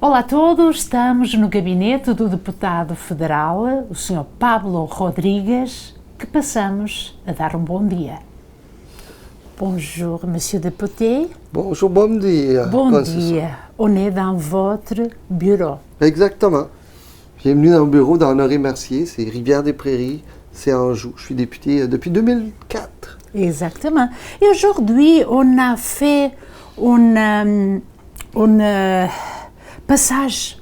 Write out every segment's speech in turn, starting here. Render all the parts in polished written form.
Olá a todos, estamos no gabinete do deputado federal, o Sr. Pablo Rodrigues, que passamos a dar bom dia. Bonjour, Monsieur le député. Bonjour, bon dia. Bon dia. On est dans votre bureau. Exactement. Bienvenue dans le bureau d'Honoré-Mercier, c'est Rivière-des-Prairies, c'est Anjou. Je suis député depuis 2004. Exactement. Et aujourd'hui, on a fait un passage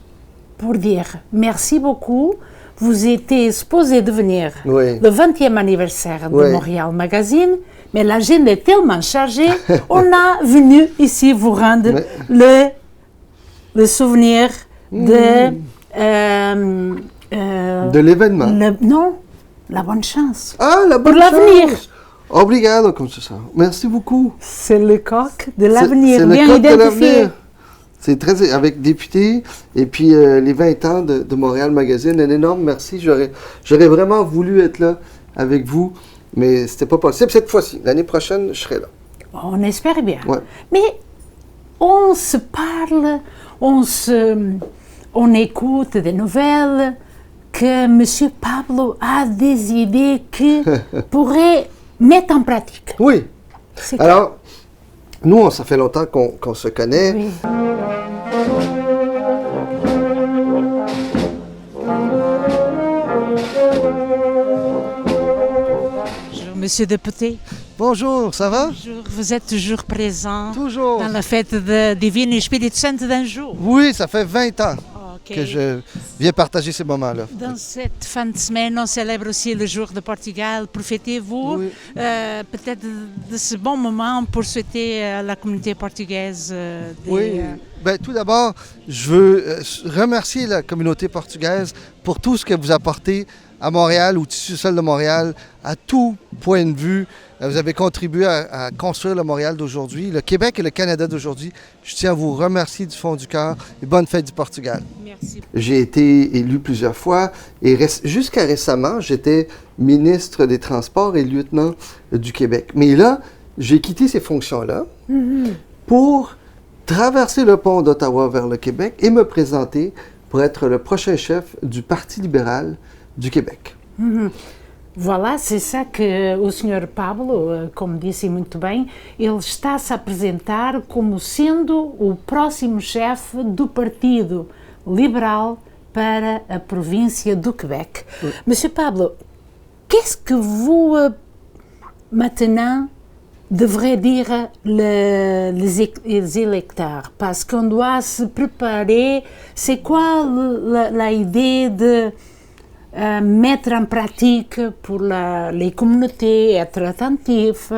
pour dire merci beaucoup. Vous étiez supposé de venir Oui. le 20e anniversaire de Oui. Montréal Magazine, mais l'agenda est tellement chargée, on a venu ici vous rendre le souvenir de l'événement. Non, la bonne chance. Ah, la bonne Pour l'avenir. chance. Obrigado, comme ça. Merci beaucoup. C'est le coq de l'avenir, C'est le bien code de identifié. l'avenir. C'est très avec député et puis les 20 ans de Montréal Magazine. Un énorme merci. J'aurais vraiment voulu être là avec vous, mais c'était pas possible cette fois-ci. L'année prochaine, je serai là. On espère bien. Ouais. Mais on se parle, on écoute des nouvelles que M. Pablo a des idées qui pourraient mettre en pratique. Oui. C'est Alors, nous, ça fait longtemps qu'on se connaît. Oui. Bonjour, Monsieur le député. Bonjour, ça va? Bonjour, vous êtes toujours présent Toujours. dans la fête de Divine Espírito Santo d'Anjou. Oui, ça fait 20 ans Ok. que je viens partager ces moments-là. Dans cette fin de semaine, on célèbre aussi le jour de Portugal. Profitez-vous Oui. peut-être de ce bon moment pour souhaiter à la communauté portugaise Oui. Ben, tout d'abord, je veux remercier la communauté portugaise pour tout ce que vous apportez à Montréal, au tissu social de Montréal, à tout point de vue. Vous avez contribué à construire le Montréal d'aujourd'hui, le Québec et le Canada d'aujourd'hui. Je tiens à vous remercier du fond du cœur et bonne fête du Portugal. Merci. J'ai été élu plusieurs fois et jusqu'à récemment, j'étais ministre des Transports et lieutenant du Québec. Mais là, j'ai quitté ces fonctions-là pour traverser le pont d'Ottawa vers le Québec et me présenter pour être le prochain chef du Parti libéral du Québec. Voilà, c'est ça que o Sr. Pablo, como disse muito bem, ele está a se apresentar como sendo o próximo chefe do Partido Liberal para a província do Québec. Monsieur Pablo, qu'est-ce que vous maintenant devrez dire les électeurs? Parce qu'on doit se préparer. C'est quoi la idée de mettre en pratique pour les communautés, être attentif?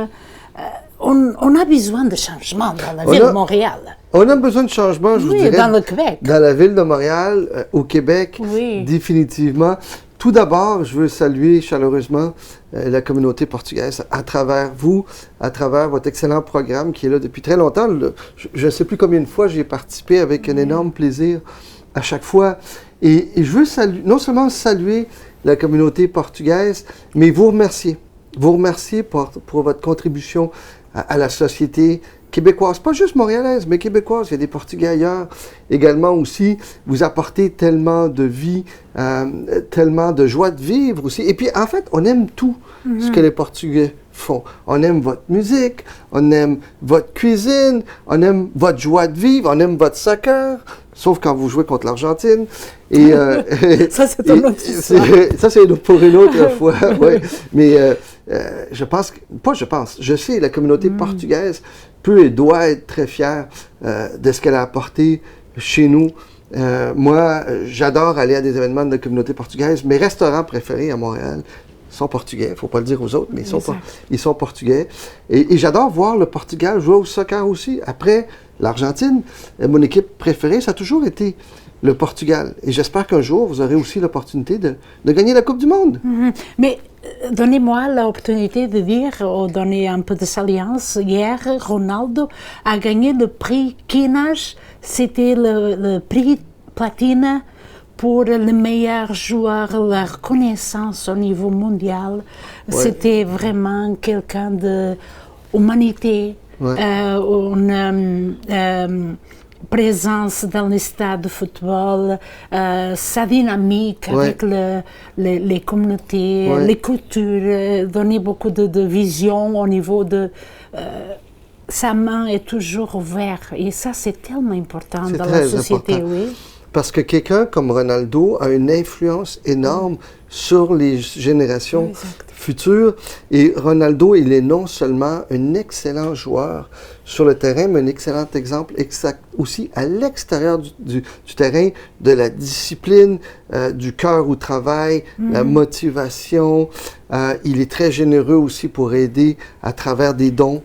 On a besoin de changement dans la ville de Montréal. On a besoin de changement, je vous dirais. Dans le Québec. Dans la ville de Montréal, au Québec, Oui. définitivement. Tout d'abord, je veux saluer chaleureusement la communauté portugaise à travers vous, à travers votre excellent programme qui est là depuis très longtemps. Je ne sais plus combien de fois j'y ai participé avec un énorme plaisir à chaque fois. Et je veux non seulement saluer la communauté portugaise, mais vous remercier. Vous remercier pour votre contribution à la société québécoise, pas juste montréalaise, mais québécoise. Il y a des Portugais ailleurs également aussi. Vous apportez tellement de vie, tellement de joie de vivre aussi. Et puis, en fait, on aime tout ce que les Portugais font. On aime votre musique, on aime votre cuisine, on aime votre joie de vivre, on aime votre soccer, sauf quand vous jouez contre l'Argentine. Et, Ça, c'est un autre histoire. Ça, c'est pour une autre fois, oui. Mais je sais, la communauté portugaise peut et doit être très fière de ce qu'elle a apporté chez nous. Moi, j'adore aller à des événements de la communauté portugaise. Mes restaurants préférés à Montréal sont portugais. Il ne faut pas le dire aux autres, mais ils sont portugais. Et j'adore voir le Portugal jouer au soccer aussi. Après l'Argentine, mon équipe préférée, ça a toujours été le Portugal. Et j'espère qu'un jour, vous aurez aussi l'opportunité de gagner la Coupe du Monde. Mais donnez-moi l'opportunité de dire, ou donner un peu de salience. Hier, Ronaldo a gagné le prix Quinas. C'était le prix platine pour le meilleur joueur, la reconnaissance au niveau mondial. Ouais. C'était vraiment quelqu'un d'humanité. Ouais. présence dans les stades de football, sa dynamique avec les communautés, les cultures, donner beaucoup de vision au niveau de... sa main est toujours ouverte et ça c'est tellement important dans la société. Important. Oui. Parce que quelqu'un comme Ronaldo a une influence énorme sur les générations futures. Et Ronaldo, il est non seulement un excellent joueur sur le terrain, mais un excellent exemple aussi à l'extérieur du terrain, de la discipline, du cœur au travail, la motivation. Il est très généreux aussi pour aider à travers des dons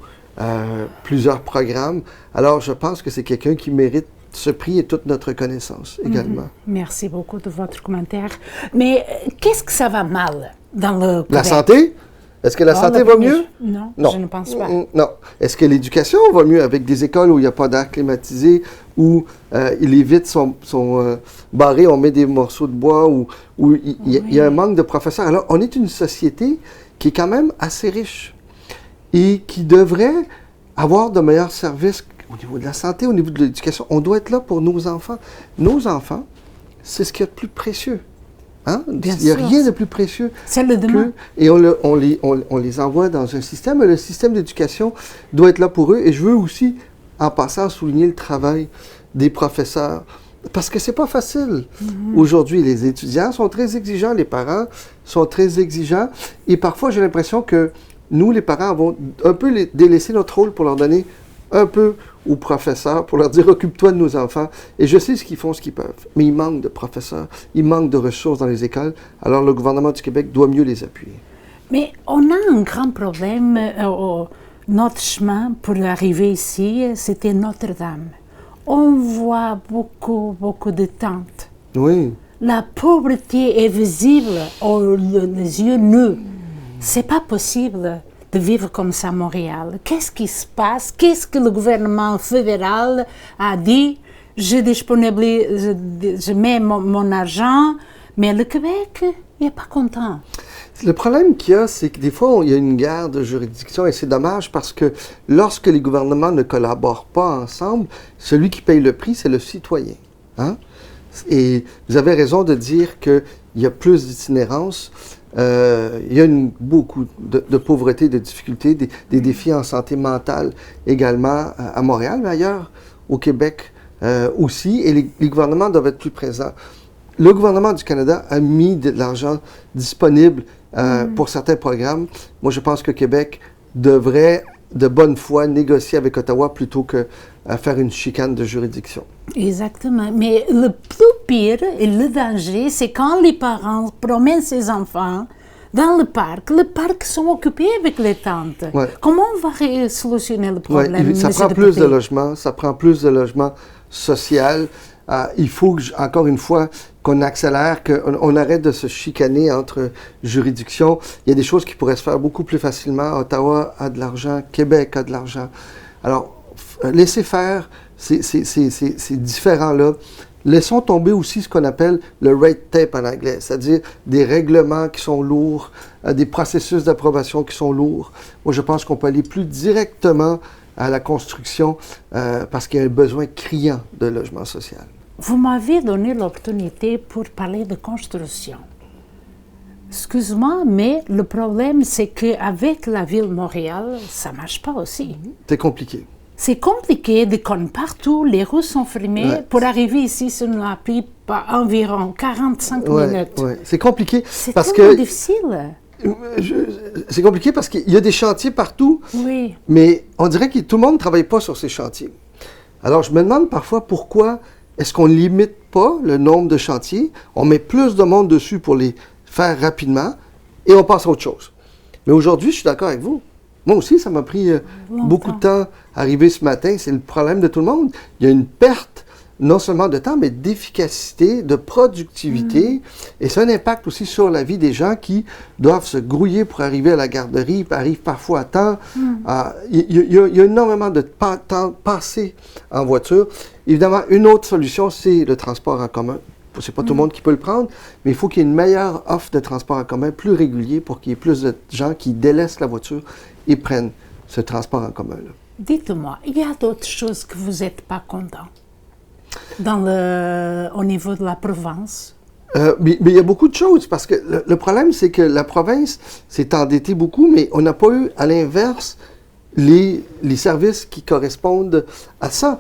plusieurs programmes. Alors, je pense que c'est quelqu'un qui mérite ce prix et toute notre connaissance également. Merci beaucoup de votre commentaire. Mais qu'est-ce que ça va mal dans le Québec? La santé? Est-ce que la santé va mieux? Non, je ne pense pas. Non. Est-ce que l'éducation va mieux avec des écoles où il n'y a pas d'air climatisé, où les vitres sont barrées, on met des morceaux de bois, où il y a un manque de professeurs? Alors, on est une société qui est quand même assez riche et qui devrait avoir de meilleurs services au niveau de la santé, au niveau de l'éducation. On doit être là pour nos enfants. Nos enfants, c'est ce qu'il y a de plus précieux. Hein? Il n'y a rien de plus précieux. C'est le demain. Et on les envoie dans un système. Le système d'éducation doit être là pour eux. Et je veux aussi, en passant, souligner le travail des professeurs. Parce que c'est pas facile. Aujourd'hui, les étudiants sont très exigeants, les parents sont très exigeants. Et parfois, j'ai l'impression que nous, les parents, avons un peu délaissé notre rôle pour leur donner un peu aux professeurs, pour leur dire « occupe-toi de nos enfants ». Et je sais ce qu'ils font, ce qu'ils peuvent. Mais il manque de professeurs, il manque de ressources dans les écoles. Alors le gouvernement du Québec doit mieux les appuyer. Mais on a un grand problème. Notre chemin pour arriver ici, c'était Notre-Dame. On voit beaucoup de tentes. Oui. La pauvreté est visible aux yeux nus. C'est pas possible de vivre comme ça à Montréal. Qu'est-ce qui se passe? Qu'est-ce que le gouvernement fédéral a dit? Je mets mon argent, mais le Québec n'est pas content. Le problème qu'il y a, c'est que des fois, il y a une guerre de juridiction et c'est dommage parce que lorsque les gouvernements ne collaborent pas ensemble, celui qui paye le prix, c'est le citoyen. Hein? Et vous avez raison de dire qu'il y a plus d'itinérance. Il y a beaucoup de pauvreté, de difficultés, des défis en santé mentale également à Montréal, mais ailleurs au Québec aussi, et les gouvernements doivent être plus présents. Le gouvernement du Canada a mis de l'argent disponible pour certains programmes. Moi, je pense que Québec devrait de bonne foi négocier avec Ottawa plutôt que faire une chicane de juridiction. Exactement. Mais le plus pire et le danger, c'est quand les parents promènent ses enfants dans le parc. Les parcs sont occupés avec les tentes. Ouais. Comment on va solutionner le problème? Ouais, ça prend plus de logements, ça prend plus de logements social. Il faut, encore une fois, qu'on accélère, qu'on arrête de se chicaner entre juridictions. Il y a des choses qui pourraient se faire beaucoup plus facilement. Ottawa a de l'argent, Québec a de l'argent. Alors, laissez faire ces différents-là. Laissons tomber aussi ce qu'on appelle le red tape en anglais, c'est-à-dire des règlements qui sont lourds, des processus d'approbation qui sont lourds. Moi, je pense qu'on peut aller plus directement à la construction parce qu'il y a un besoin criant de logement social. Vous m'avez donné l'opportunité pour parler de construction. Excuse-moi, mais le problème, c'est qu'avec la ville de Montréal, ça ne marche pas aussi. C'est compliqué. C'est compliqué de connaître partout, les rues sont fermées. Ouais. Pour arriver ici, ça nous a pris environ 45 minutes. Ouais. C'est compliqué. C'est tellement difficile. C'est compliqué parce qu'il y a des chantiers partout, oui. Mais on dirait que tout le monde ne travaille pas sur ces chantiers. Alors, je me demande parfois pourquoi est-ce qu'on ne limite pas le nombre de chantiers, on met plus de monde dessus pour les faire rapidement et on passe à autre chose. Mais aujourd'hui, je suis d'accord avec vous. Moi aussi, ça m'a pris beaucoup de temps à arriver ce matin. C'est le problème de tout le monde. Il y a une perte non seulement de temps, mais d'efficacité, de productivité. Et ça a un impact aussi sur la vie des gens qui doivent se grouiller pour arriver à la garderie, arrivent parfois à temps. Il y a énormément de temps passé en voiture. Évidemment, une autre solution, c'est le transport en commun. C'est pas tout le monde qui peut le prendre, mais il faut qu'il y ait une meilleure offre de transport en commun, plus régulier, pour qu'il y ait plus de gens qui délaissent la voiture et prennent ce transport en commun-là. Dites-moi, il y a d'autres choses que vous n'êtes pas content? au niveau de la province? Mais il y a beaucoup de choses, parce que le problème, c'est que la province s'est endettée beaucoup, mais on n'a pas eu, à l'inverse, les services qui correspondent à ça.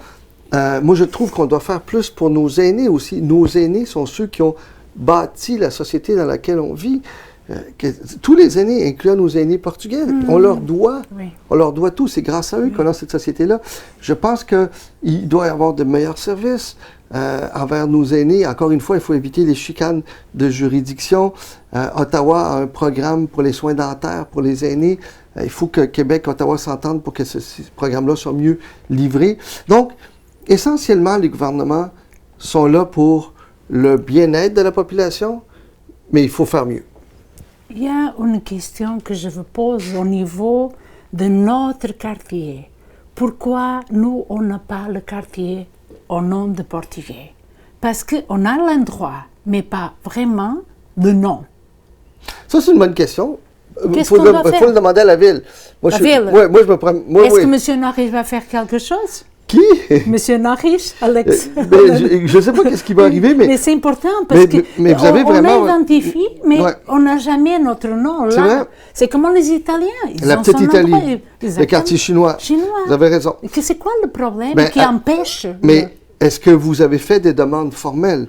Moi, je trouve qu'on doit faire plus pour nos aînés aussi. Nos aînés sont ceux qui ont bâti la société dans laquelle on vit. Tous les aînés, incluant nos aînés portugais, on leur doit tout. C'est grâce à eux qu'on a cette société-là. Je pense qu'il doit y avoir de meilleurs services envers nos aînés. Encore une fois, il faut éviter les chicanes de juridiction. Ottawa a un programme pour les soins dentaires pour les aînés. Il faut que Québec et Ottawa s'entendent pour que ces programmes-là soient mieux livrés. Donc, essentiellement, les gouvernements sont là pour le bien-être de la population, mais il faut faire mieux. Il y a une question que je vous pose au niveau de notre quartier. Pourquoi nous, on n'a pas le quartier au nom de portugais? Parce qu'on a l'endroit, mais pas vraiment le nom. Ça, c'est une bonne question. Qu'est-ce qu'on doit faire? Il faut le demander à la ville. Moi, ville? Ouais, moi, je me prends... Est-ce que M. Norris va faire quelque chose? Qui? M. Norris, Alex. Je ne sais pas qu'est-ce qui va arriver, mais... Mais c'est important parce mais vous avez vraiment... On identifie, mais on n'a jamais notre nom là. C'est vrai? C'est comme les Italiens. La petite Italie, le quartier chinois. Vous avez raison. C'est quoi le problème qui empêche? Mais est-ce que vous avez fait des demandes formelles?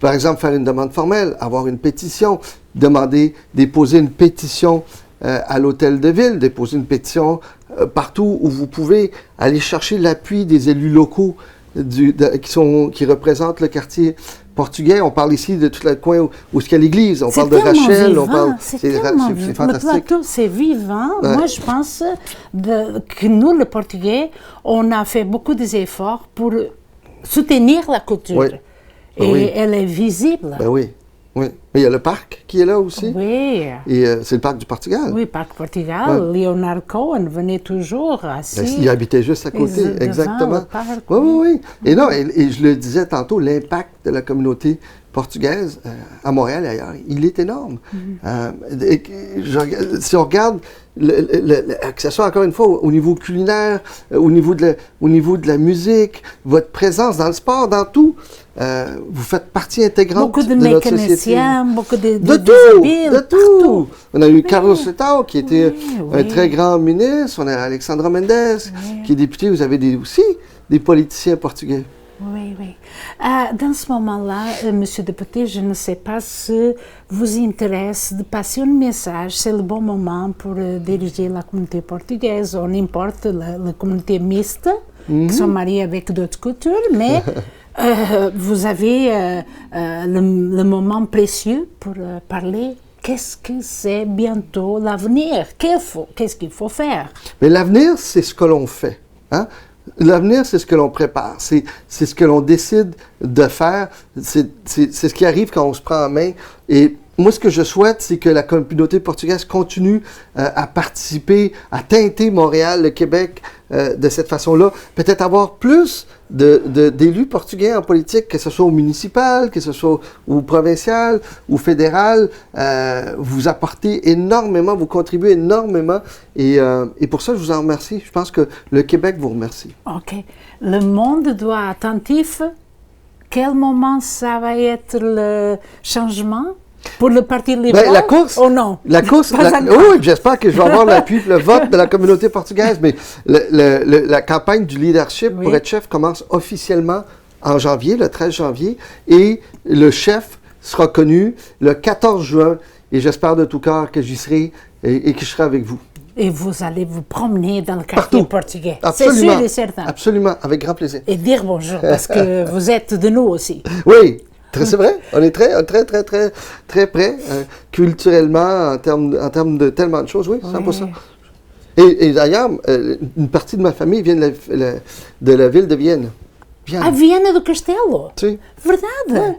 Par exemple, faire une demande formelle, avoir une pétition, déposer une pétition à l'hôtel de ville, déposer une pétition partout où vous pouvez, aller chercher l'appui des élus locaux qui représentent le quartier portugais. On parle ici de tout le coin où il y a l'église. On parle de Rachel. C'est fantastique. Le plateau, c'est vivant. Ouais. Moi, je pense que nous, les Portugais, on a fait beaucoup d'efforts pour soutenir la culture. Oui. Et elle est visible. Ben oui. Oui, mais il y a le parc qui est là aussi. Oui. Et c'est le parc du Portugal. Oui, parc Portugal. Ouais. Leonard Cohen venait toujours assis. Ben, il habitait juste à côté, exactement. Oui. Et non, et je le disais tantôt, l'impact de la communauté portugaise à Montréal et ailleurs, il est énorme. Si on regarde, que ce soit encore une fois au niveau culinaire, au niveau de la musique, votre présence dans le sport, dans tout, vous faites partie intégrante de notre société. Beaucoup de tout. On a eu Carlos Letao, qui était un très grand ministre. On a Alexandra Mendes, qui est député. Vous avez aussi des politiciens portugais. Oui. Dans ce moment-là, Monsieur le député, je ne sais pas si vous intéresse de passer un message. C'est le bon moment pour diriger la communauté portugaise, ou n'importe la communauté mixte, qui sont mariés avec d'autres cultures, mais vous avez le moment précieux pour parler. Qu'est-ce que c'est bientôt l'avenir? Qu'est-ce qu'il faut faire? Mais l'avenir, c'est ce que l'on fait. Hein? L'avenir, c'est ce que l'on prépare, c'est ce que l'on décide de faire, c'est ce qui arrive quand on se prend en main. Et moi, ce que je souhaite, c'est que la communauté portugaise continue à participer, à teinter Montréal, le Québec de cette façon-là. Peut-être avoir plus d'élus portugais en politique, que ce soit au municipal, que ce soit au provincial, ou fédéral. Vous apportez énormément, vous contribuez énormément. Et pour ça, je vous en remercie. Je pense que le Québec vous remercie. OK. Le monde doit être attentif. Quel moment ça va être le changement? Pour le Parti libéral? La course. Oh non. La course. Oui, j'espère que je vais avoir l'appui, le vote de la communauté portugaise. Mais la campagne du leadership pour être chef commence officiellement en janvier, le 13 janvier. Et le chef sera connu le 14 juin. Et j'espère de tout cœur que j'y serai et que je serai avec vous. Et vous allez vous promener dans le quartier portugais. Absolument. C'est sûr et certain. Absolument, avec grand plaisir. Et dire bonjour, parce que vous êtes de nous aussi. Oui. C'est vrai, on est très près, culturellement, en termes de tellement de choses, oui, 100%. Et d'ailleurs, une partie de ma famille vient de la ville de Vienne. À Vienne do Castelo? Oui. Verdade?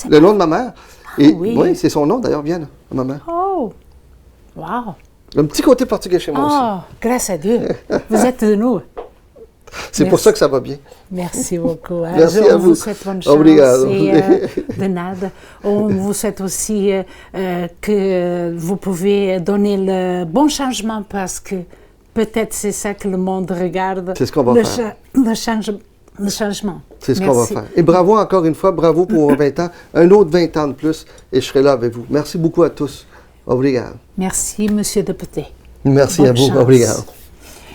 Oui. Le nom de ma mère. Oui, c'est son nom d'ailleurs, Vienne, ma mère. Oh, wow. Un petit côté portugais chez moi aussi. Oh, grâce à Dieu, vous êtes de nous. C'est pour ça que ça va bien. Merci beaucoup. Merci à vous. On vous souhaite bonne chance. Obrigado. De nada. On vous souhaite aussi que vous pouvez donner le bon changement parce que peut-être c'est ça que le monde regarde. C'est ce qu'on va faire. Le changement. de changement. C'est ce qu'on va faire. Et bravo encore une fois, bravo pour vos 20 ans. Un autre 20 ans de plus et je serai là avec vous. Merci beaucoup à tous. Obrigado. Merci, Monsieur Deputé. Merci a vous. Obrigado.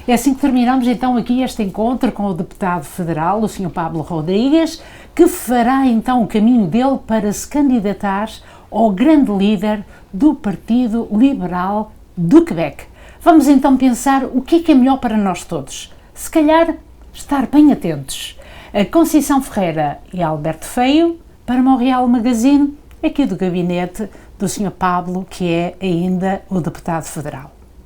É assim que terminamos então aqui este encontro com o deputado federal, o Sr. Pablo Rodrigues, que fará então o caminho dele para se candidatar ao grande líder do Partido Liberal do Quebec. Vamos então pensar o que é melhor para nós todos. Se calhar, estar bem atentos. A Conceição Ferreira e Alberto Feio, para Montreal Magazine, aqui do gabinete do Sr. Pablo, que é ainda o deputado federal.